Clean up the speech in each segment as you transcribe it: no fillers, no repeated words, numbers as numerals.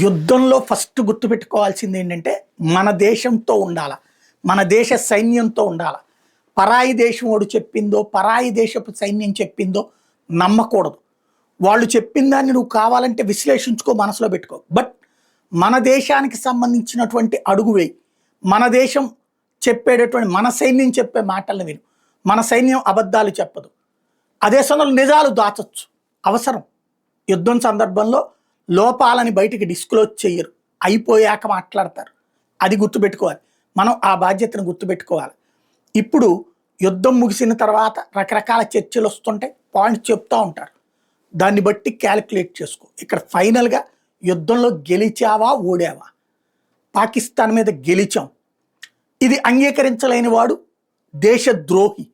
యుద్ధంలో ఫస్ట్ గుర్తుపెట్టుకోవాల్సింది ఏంటంటే మన దేశంతో ఉండాల, మన దేశ సైన్యంతో ఉండాల. పరాయి దేశం వాడు చెప్పిందో, పరాయి దేశపు సైన్యం చెప్పిందో నమ్మకూడదు. వాళ్ళు చెప్పిన దాన్ని నువ్వు కావాలంటే విశ్లేషించుకో, మనసులో పెట్టుకో. బట్ మన దేశానికి సంబంధించినటువంటి అడుగు వేయి. మన దేశం చెప్పేటటువంటి, మన సైన్యం చెప్పే మాటలను విను. మన సైన్యం అబద్ధాలు చెప్పదు. అదే సమయంలో నిజాలు దాచొచ్చు, అవసరం. యుద్ధం సందర్భంలో లోపాలని బయటికి డిస్క్లోజ్ చెయ్యరు, అయిపోయాక మాట్లాడతారు. అది గుర్తుపెట్టుకోవాలి. మనం ఆ బాధ్యతను గుర్తుపెట్టుకోవాలి. ఇప్పుడు యుద్ధం ముగిసిన తర్వాత రకరకాల చర్చలు వస్తుంటాయి, పాయింట్స్ చెప్తూ ఉంటారు. దాన్ని బట్టి క్యాలిక్యులేట్ చేసుకో. ఇక్కడ ఫైనల్గా యుద్ధంలో గెలిచావా ఓడావా? పాకిస్తాన్ మీద గెలిచాం. ఇది అంగీకరించలేని వాడు దేశద్రోహి,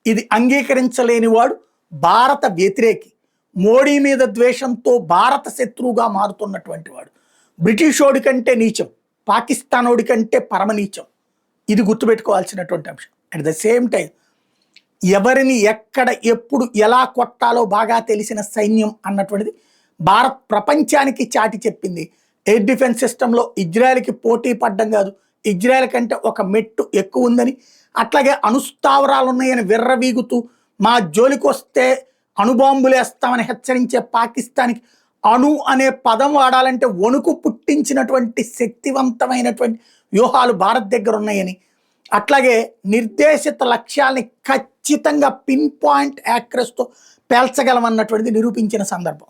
ఇది అంగీకరించలేని వాడు భారత వ్యతిరేకి, మోడీ మీద ద్వేషంతో భారత శత్రువుగా మారుతున్నటువంటి వాడు, బ్రిటిషోడి కంటే నీచం, పాకిస్తానోడి కంటే పరమనీచం. ఇది గుర్తుపెట్టుకోవాల్సినటువంటి అంశం. అట్ ద సేమ్ టైం ఎవరిని ఎక్కడ ఎప్పుడు ఎలా కొట్టాలో బాగా తెలిసిన సైన్యం అన్నటువంటిది భారత్ ప్రపంచానికి చాటి చెప్పింది. ఎయిర్ డిఫెన్స్ సిస్టంలో ఇజ్రాయెల్కి పోటీ పడ్డం కాదు, ఇజ్రాయెల్ కంటే ఒక మెట్టు ఎక్కువ ఉందని, అట్లాగే అణుస్థావరాలు ఉన్నాయని విర్రవీగుతూ మా జోలికి వస్తే అణుబాంబులేస్తామని హెచ్చరించే పాకిస్తాన్కి అణు అనే పదం వాడాలంటే వణుకు పుట్టించినటువంటి శక్తివంతమైనటువంటి వ్యూహాలు భారత్ దగ్గర ఉన్నాయని, అట్లాగే నిర్దేశిత లక్ష్యాల్ని ఖచ్చితంగా పిన్ పాయింట్ యాక్యురసీతో పేల్చగలమన్నటువంటిది నిరూపించిన సందర్భం.